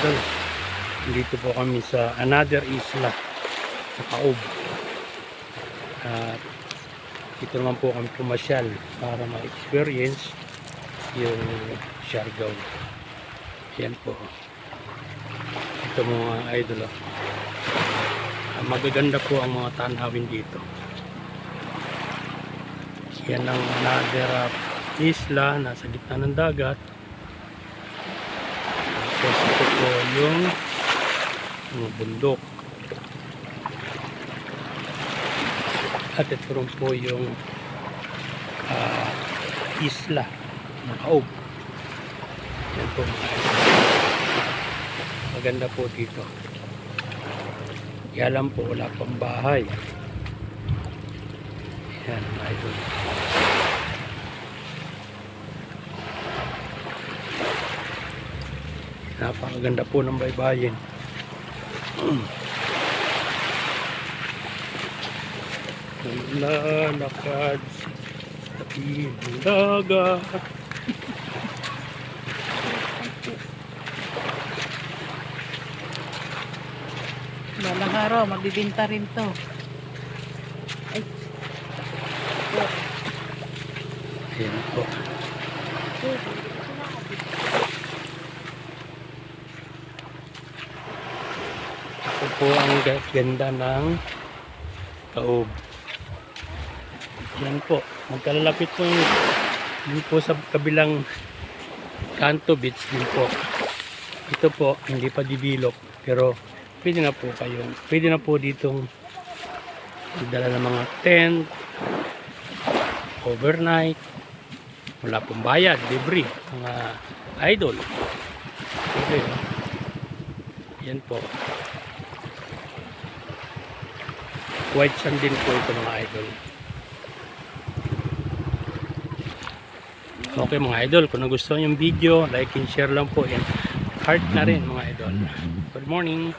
idol. Dito po kami sa another isla sa Caob. At dito naman po kami pumasyal para ma-experience yung Siargao. Yan po. Ito mga idol. Magaganda po ang mga tanawin dito. Yan ang another isla nasa gitna ng dagat. Tapos ito po yung bundok. At ito rin po yung isla ng Caob. Yan po. Maganda po dito. Kaya lang po wala pang bahay. Yan mga idol. Napakaganda po ng baybayin. Lalakad sa tabi ng dagat. Balang araw, mabibinta rin to. Ay. Ayan po. Ito po ang ganda ng Caob. Yan po. Magkalalapit po yun po sa kabilang kanto beach din po. Ito po, hindi pa dibilok. Pero pwede na po ditong magdala ng mga tent, overnight. Wala pong bayad, libre, mga idol. Okay. Yan po. White sand din po ito mga idol. Okay mga idol, kung nagustuhan yung video, like and share lang po. Yan. Heart na rin mga idol. Good morning.